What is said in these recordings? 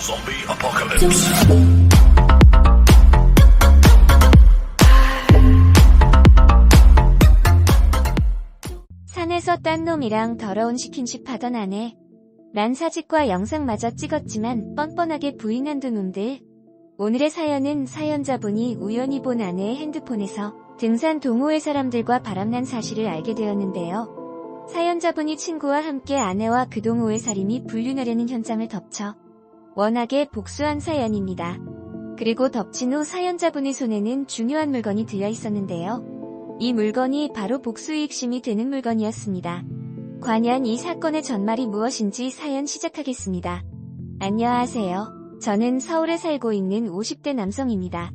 Zombie apocalypse. 산에서 딴 놈이랑 더러운 스킨십 하던 아내. 난 사직과 영상마저 찍었지만 뻔뻔하게 부인한 두 놈들. 오늘의 사연은 사연자분이 우연히 본 아내의 핸드폰에서 등산 동호회 사람들과 바람난 사실을 알게 되었는데요. 사연자분이 친구와 함께 아내와 그 동호회 살인이 불륜하려는 현장을 덮쳐 워낙에 복수한 사연입니다. 그리고 덮친 후 사연자분의 손에는 중요한 물건이 들려 있었는데요. 이 물건이 바로 복수의 핵심이 되는 물건이었습니다. 과연 이 사건의 전말이 무엇인지 사연 시작하겠습니다. 안녕하세요. 저는 서울에 살고 있는 50대 남성입니다.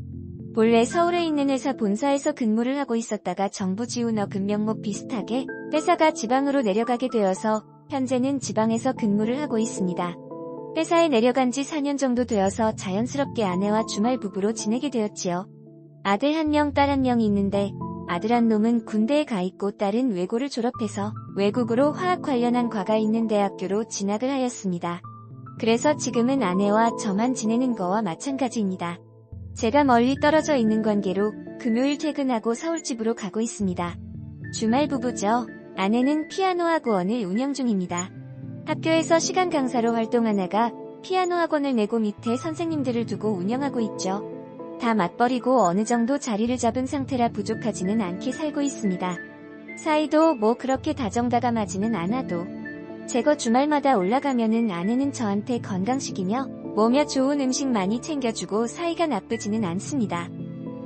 본래 서울에 있는 회사 본사에서 근무를 하고 있었다가 정부 지원 어근 명목 비슷하게 회사가 지방으로 내려가게 되어서 현재는 지방에서 근무를 하고 있습니다. 회사에 내려간 지 4년 정도 되어서 자연스럽게 아내와 주말 부부로 지내게 되었지요. 아들 1명, 딸 1명이 있는데 아들 한 놈은 군대에 가 있고 딸은 외고를 졸업해서 외국으로 화학 관련한 과가 있는 대학교로 진학을 하였습니다. 그래서 지금은 아내와 저만 지내는 거와 마찬가지입니다. 제가 멀리 떨어져 있는 관계로 금요일 퇴근하고 서울집으로 가고 있습니다. 주말 부부죠. 아내는 피아노 학원을 운영 중입니다. 학교에서 시간 강사로 활동하다가 피아노 학원을 내고 밑에 선생님들을 두고 운영하고 있죠. 다 맞벌이고 어느 정도 자리를 잡은 상태라 부족하지는 않게 살고 있습니다. 사이도 뭐 그렇게 다정다감하지는 않아도 제거 주말마다 올라가면은 아내는 저한테 건강식이며 뭐며 좋은 음식 많이 챙겨주고 사이가 나쁘지는 않습니다.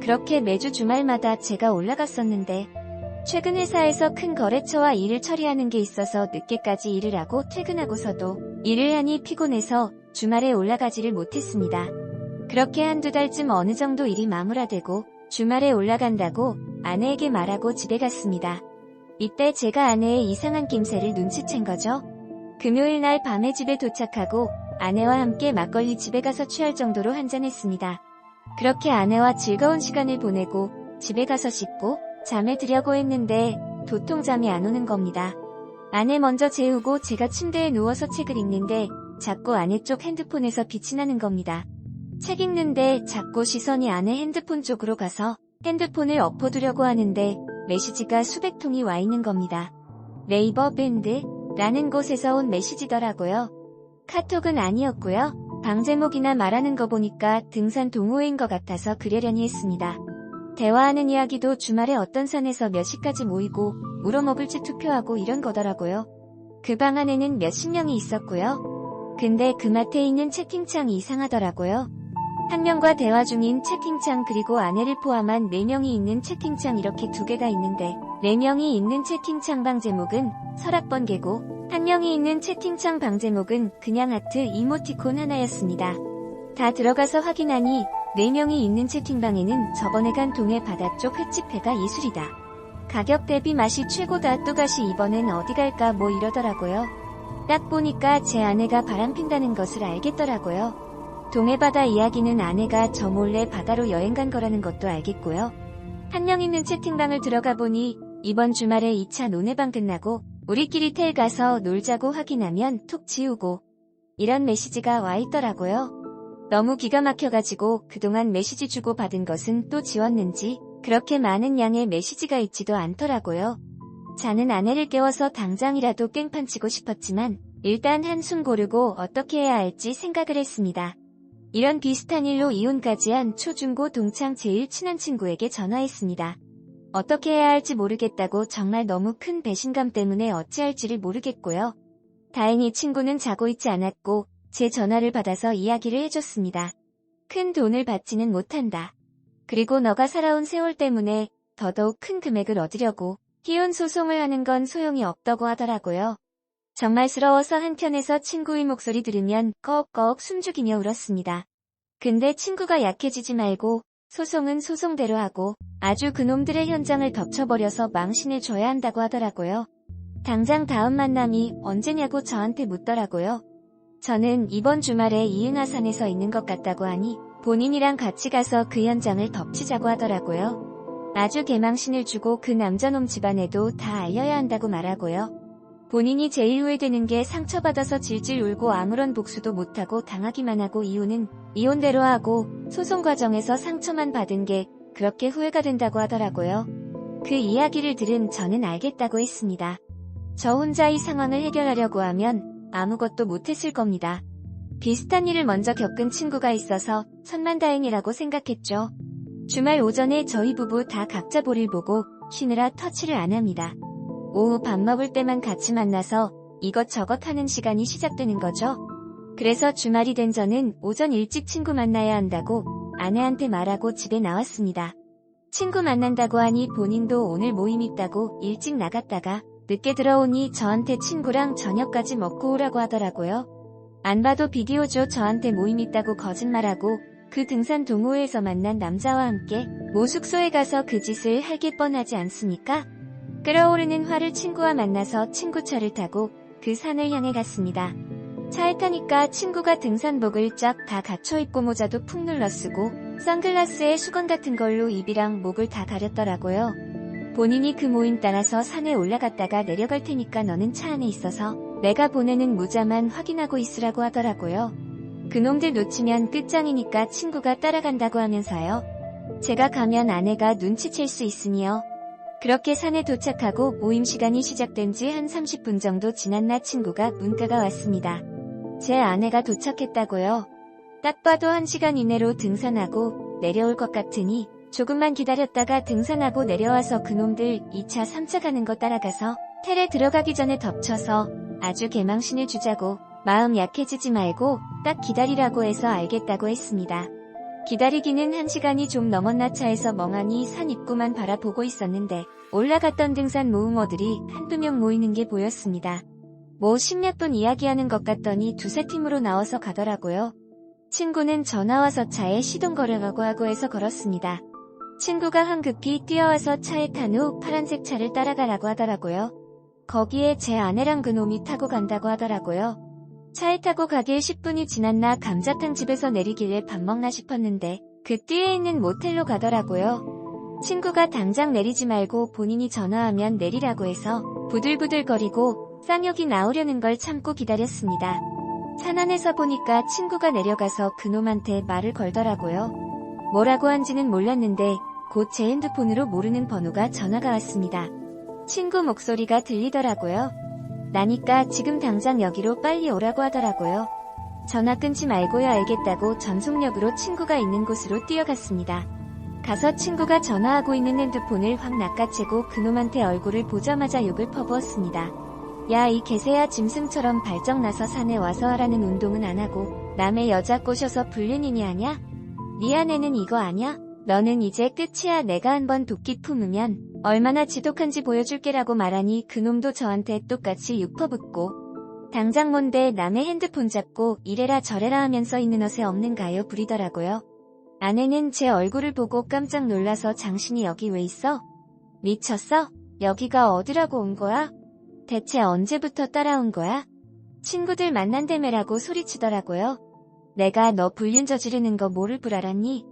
그렇게 매주 주말마다 제가 올라갔었는데 최근 회사에서 큰 거래처와 일을 처리하는 게 있어서 늦게까지 일을 하고 퇴근하고서도 일을 하니 피곤해서 주말에 올라가지를 못했습니다. 그렇게 한두 달쯤 어느 정도 일이 마무라되고 주말에 올라간다고 아내에게 말하고 집에 갔습니다. 이때 제가 아내의 이상한 낌새를 눈치챈 거죠. 금요일 날 밤에 집에 도착하고 아내와 함께 막걸리 집에 가서 취할 정도로 한잔했습니다. 그렇게 아내와 즐거운 시간을 보내고 집에 가서 씻고 잠에 들려고 했는데 도통 잠이 안 오는 겁니다. 아내 먼저 재우고 제가 침대에 누워서 책을 읽는데 자꾸 아내 쪽 핸드폰에서 빛이 나는 겁니다. 책 읽는데 자꾸 시선이 아내 핸드폰 쪽으로 가서 핸드폰을 엎어두려고 하는데 메시지가 수백 통이 와 있는 겁니다. 네이버 밴드라는 곳에서 온 메시지더라고요. 카톡은 아니었고요. 방 제목이나 말하는 거 보니까 등산 동호회인 것 같아서 그려려니 했습니다. 대화하는 이야기도 주말에 어떤 산에서 몇 시까지 모이고 물어먹을지 투표하고 이런 거더라고요. 그 방 안에는 몇십 명이 있었고요. 근데 그 마트에 있는 채팅창이 이상하더라고요. 한 명과 대화 중인 채팅창 그리고 아내를 포함한 4명이 있는 채팅창 이렇게 2개가 있는데 4명이 있는 채팅창 방 제목은 서랍번개고 한 명이 있는 채팅창 방 제목은 그냥 하트 이모티콘 하나였습니다. 다 들어가서 확인하니 4명이 있는 채팅방에는 저번에 간 동해 바다 쪽 횟집회가 이술이다. 가격 대비 맛이 최고다. 또다시 이번엔 어디 갈까 뭐 이러더라고요. 딱 보니까 제 아내가 바람핀다는 것을 알겠더라고요. 동해바다 이야기는 아내가 저 몰래 바다로 여행 간 거라는 것도 알겠고요. 한 명 있는 채팅방을 들어가 보니 이번 주말에 2차 논해방 끝나고 우리끼리 텔 가서 놀자고 확인하면 툭 지우고 이런 메시지가 와 있더라고요. 너무 기가 막혀가지고 그동안 메시지 주고 받은 것은 또 지웠는지 그렇게 많은 양의 메시지가 있지도 않더라고요. 자는 아내를 깨워서 당장이라도 깽판 치고 싶었지만 일단 한숨 고르고 어떻게 해야 할지 생각을 했습니다. 이런 비슷한 일로 이혼까지 한 초중고 동창 제일 친한 친구에게 전화했습니다. 어떻게 해야 할지 모르겠다고 정말 너무 큰 배신감 때문에 어찌할지를 모르겠고요. 다행히 친구는 자고 있지 않았고 제 전화를 받아서 이야기를 해줬습니다. 큰 돈을 받지는 못한다. 그리고 너가 살아온 세월 때문에 더더욱 큰 금액을 얻으려고 이혼 소송을 하는 건 소용이 없다고 하더라고요. 정말스러워서 한켠에서 친구의 목소리 들으면 꺼옥꺼옥 숨죽이며 울었습니다. 근데 친구가 약해지지 말고 소송은 소송대로 하고 아주 그놈들의 현장을 덮쳐버려서 망신을 줘야 한다고 하더라고요. 당장 다음 만남이 언제냐고 저한테 묻더라고요. 저는 이번 주말에 이응하산에 있는 것 같다고 하니 본인이랑 같이 가서 그 현장을 덮치자고 하더라고요. 아주 개망신을 주고 그 남자놈 집안에도 다 알려야 한다고 말하고요. 본인이 제일 후회되는 게 상처받아서 질질 울고 아무런 복수도 못하고 당하기만 하고 이유는 이혼대로 하고 소송 과정에서 상처만 받은 게 그렇게 후회가 된다고 하더라고요. 그 이야기를 들은 저는 알겠다고 했습니다. 저 혼자 이 상황을 해결하려고 하면 아무것도 못했을 겁니다. 비슷한 일을 먼저 겪은 친구가 있어서 천만다행이라고 생각했죠. 주말 오전에 저희 부부 다 각자 볼일 보고 쉬느라 터치를 안 합니다. 오후 밥 먹을 때만 같이 만나서 이것저것 하는 시간이 시작되는 거죠. 그래서 주말이 된 저는 오전 일찍 친구 만나야 한다고 아내한테 말하고 집에 나왔습니다. 친구 만난다고 하니 본인도 오늘 모임 있다고 일찍 나갔다가 늦게 들어오니 저한테 친구랑 저녁까지 먹고 오라고 하더라고요. 안 봐도 비디오죠. 저한테 모임 있다고 거짓말하고 그 등산 동호회에서 만난 남자와 함께 모 숙소에 가서 그 짓을 할 게 뻔하지 않습니까? 끓어오르는 화를 친구와 만나서 친구 차를 타고 그 산을 향해 갔습니다. 차에 타니까 친구가 등산복을 쫙 다 갖춰 입고 모자도 푹 눌러 쓰고 선글라스에 수건 같은 걸로 입이랑 목을 다 가렸더라고요. 본인이 그 모임 따라서 산에 올라갔다가 내려갈 테니까 너는 차 안에 있어서 내가 보내는 문자만 확인하고 있으라고 하더라고요. 그놈들 놓치면 끝장이니까 친구가 따라간다고 하면서요. 제가 가면 아내가 눈치챌 수 있으니요. 그렇게 산에 도착하고 모임 시간이 시작된 지 한 30분 정도 지난 나 친구가 문자가 왔습니다. 제 아내가 도착했다고요. 딱 봐도 1시간 이내로 등산하고 내려올 것 같으니 조금만 기다렸다가 등산하고 내려와서 그놈들 2차 3차 가는 거 따라가서 텔에 들어가기 전에 덮쳐서 아주 개망신을 주자고 마음 약해지지 말고 딱 기다리라고 해서 알겠다고 했습니다. 기다리기는 1시간이 좀 넘었나 차에서 멍하니 산 입구만 바라보고 있었는데 올라갔던 등산 모험어들이 한두 명 모이는 게 보였습니다. 뭐 10몇 분 이야기하는 것 같더니 두세 팀으로 나와서 가더라고요. 친구는 전화와서 차에 시동 걸으라고 하고 해서 걸었습니다. 친구가 황급히 뛰어와서 차에 탄 후 파란색 차를 따라가라고 하더라고요. 거기에 제 아내랑 그놈이 타고 간다고 하더라고요. 차에 타고 가길 10분이 지났나 감자탕 집에서 내리길래 밥 먹나 싶었는데 그 뒤에 있는 모텔로 가더라고요. 친구가 당장 내리지 말고 본인이 전화하면 내리라고 해서 부들부들거리고 쌍욕이 나오려는 걸 참고 기다렸습니다. 산 안에서 보니까 친구가 내려가서 그놈한테 말을 걸더라고요. 뭐라고 한지는 몰랐는데 곧 제 핸드폰으로 모르는 번호가 전화가 왔습니다. 친구 목소리가 들리더라고요. 나니까 지금 당장 여기로 빨리 오라고 하더라고요. 전화 끊지 말고요 알겠다고 전속력으로 친구가 있는 곳으로 뛰어갔습니다. 가서 친구가 전화하고 있는 핸드폰을 확 낚아채고 그놈한테 얼굴을 보자마자 욕을 퍼부었습니다. 야 이 개새야 짐승처럼 발정나서 산에 와서 하라는 운동은 안 하고 남의 여자 꼬셔서 불륜이니 하냐? 네 아내는 이거 아냐? 너는 이제 끝이야. 내가 한번 도끼 품으면 얼마나 지독한지 보여줄게라고 말하니 그놈도 저한테 똑같이 욕 퍼붓고 당장 뭔데 남의 핸드폰 잡고 이래라 저래라 하면서 있는 옷에 없는가요 부리더라고요. 아내는 제 얼굴을 보고 깜짝 놀라서 당신이 여기 왜 있어? 미쳤어? 여기가 어디라고 온 거야? 대체 언제부터 따라온 거야? 친구들 만난다며라고 소리치더라고요. 내가 너 불륜 저지르는 거 모를 줄 알았니?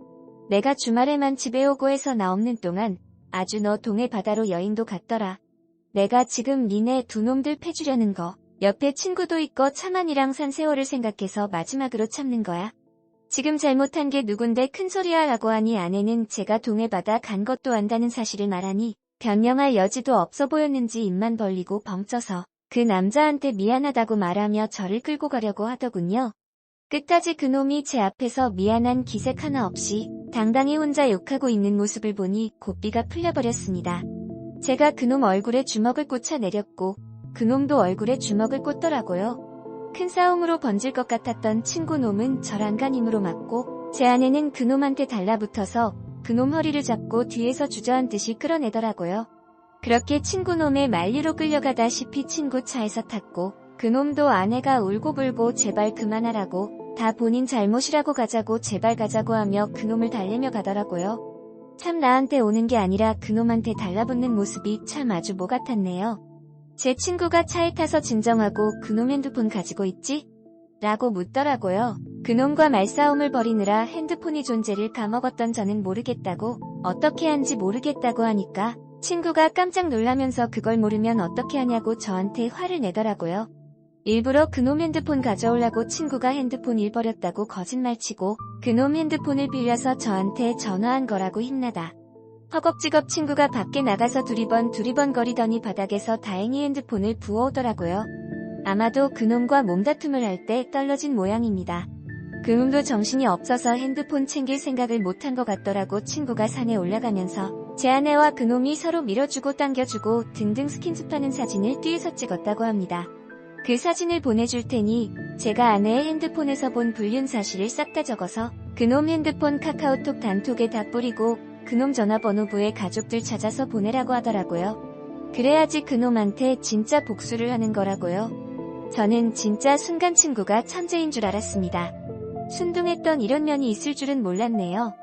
내가 주말에만 집에 오고 해서 나 없는 동안 아주 너 동해 바다로 여행도 갔더라. 내가 지금 니네 두 놈들 패주려는 거 옆에 친구도 있고 차만이랑 산 세월을 생각해서 마지막으로 참는 거야. 지금 잘못한 게 누군데 큰소리야 라고 하니 아내는 제가 동해 바다 간 것도 안다는 사실을 말하니 변명할 여지도 없어 보였는지 입만 벌리고 벙쪄서 그 남자한테 미안하다고 말하며 저를 끌고 가려고 하더군요. 끝까지 그놈이 제 앞에서 미안한 기색 하나 없이 당당히 혼자 욕하고 있는 모습을 보니 고삐가 풀려버렸습니다. 제가 그놈 얼굴에 주먹을 꽂아 내렸고 그놈도 얼굴에 주먹을 꽂더라고요. 큰 싸움으로 번질 것 같았던 친구놈은 절 안간힘으로 맞고 제 아내는 그놈한테 달라붙어서 그놈 허리를 잡고 뒤에서 주저앉듯이 끌어내더라고요. 그렇게 친구놈의 만리로 끌려가다시피 친구 차에서 탔고 그놈도 아내가 울고불고 제발 그만하라고 다 본인 잘못이라고 가자고 제발 가자고 하며 그놈을 달래며 가더라고요. 참 나한테 오는 게 아니라 그놈한테 달라붙는 모습이 참 아주 뭐 같았네요. 제 친구가 차에 타서 진정하고 그놈 핸드폰 가지고 있지? 라고 묻더라고요. 그놈과 말싸움을 벌이느라 핸드폰이 존재를 까먹었던 저는 모르겠다고 어떻게 한지 모르겠다고 하니까 친구가 깜짝 놀라면서 그걸 모르면 어떻게 하냐고 저한테 화를 내더라고요. 일부러 그놈 핸드폰 가져오려고 친구가 핸드폰 잃어버렸다고 거짓말치고 그놈 핸드폰을 빌려서 저한테 전화한 거라고 힘나다. 허겁지겁 친구가 밖에 나가서 두리번 거리더니 바닥에서 다행히 핸드폰을 부어오더라고요. 아마도 그놈과 몸다툼을 할 때 떨어진 모양입니다. 그놈도 정신이 없어서 핸드폰 챙길 생각을 못한 것 같더라고. 친구가 산에 올라가면서 제 아내와 그놈이 서로 밀어주고 당겨주고 등등 스킨십하는 사진을 뒤에서 찍었다고 합니다. 그 사진을 보내줄 테니 제가 아내의 핸드폰에서 본 불륜 사실을 싹 다 적어서 그놈 핸드폰 카카오톡 단톡에 다 뿌리고 그놈 전화번호부에 가족들 찾아서 보내라고 하더라고요. 그래야지 그놈한테 진짜 복수를 하는 거라고요. 저는 진짜 순간 친구가 천재인 줄 알았습니다. 순둥했던 이런 면이 있을 줄은 몰랐네요.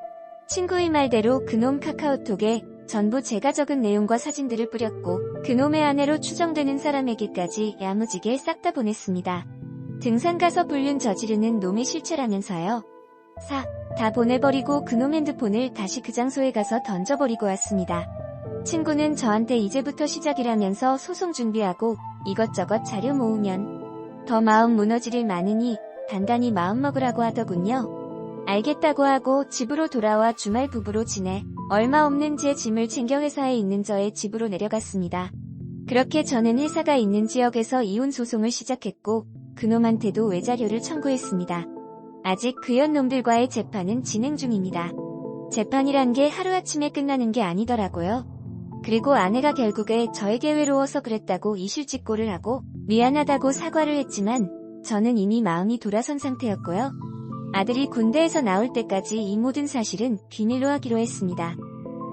친구의 말대로 그놈 카카오톡에 전부 제가 적은 내용과 사진들을 뿌렸고 그놈의 아내로 추정되는 사람에게까지 야무지게 싹 다 보냈습니다. 등산 가서 불륜 저지르는 놈의 실체라면서요. 다 보내버리고 그놈 핸드폰을 다시 그 장소에 가서 던져버리고 왔습니다. 친구는 저한테 이제부터 시작이라면서 소송 준비하고 이것저것 자료 모으면 더 마음 무너질 일 많으니 단단히 마음먹으라고 하더군요. 알겠다고 하고 집으로 돌아와 주말 부부로 지내 얼마 없는 제 짐을 챙겨 회사에 있는 저의 집으로 내려갔습니다. 그렇게 저는 회사가 있는 지역에서 이혼 소송을 시작했고 그놈한테도 외자료를 청구했습니다. 아직 그 연놈들과의 재판은 진행 중입니다. 재판이란 게 하루아침에 끝나는 게 아니더라고요. 그리고 아내가 결국에 저에게 외로워서 그랬다고 이실직고를 하고 미안하다고 사과를 했지만 저는 이미 마음이 돌아선 상태였고요. 아들이 군대에서 나올 때까지 이 모든 사실은 비밀로 하기로 했습니다.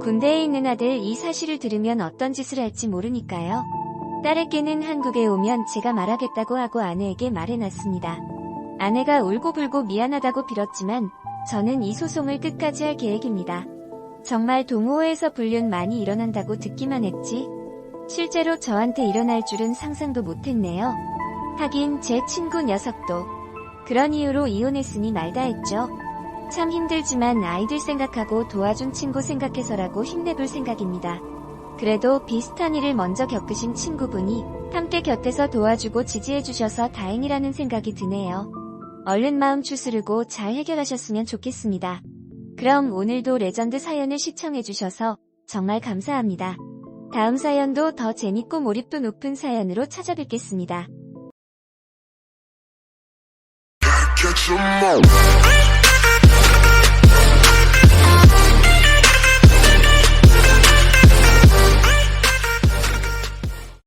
군대에 있는 아들 이 사실을 들으면 어떤 짓을 할지 모르니까요. 딸에게는 한국에 오면 제가 말하겠다고 하고 아내에게 말해놨습니다. 아내가 울고불고 미안하다고 빌었지만 저는 이 소송을 끝까지 할 계획입니다. 정말 동호회에서 불륜 많이 일어난다고 듣기만 했지 실제로 저한테 일어날 줄은 상상도 못했네요. 하긴 제 친구 녀석도 그런 이유로 이혼했으니 말다 했죠. 참 힘들지만 아이들 생각하고 도와준 친구 생각해서라고 힘내볼 생각입니다. 그래도 비슷한 일을 먼저 겪으신 친구분이 함께 곁에서 도와주고 지지해주셔서 다행이라는 생각이 드네요. 얼른 마음 추스르고 잘 해결하셨으면 좋겠습니다. 그럼 오늘도 레전드 사연을 시청해주셔서 정말 감사합니다. 다음 사연도 더 재밌고 몰입도 높은 사연으로 찾아뵙겠습니다. Catch 'em all.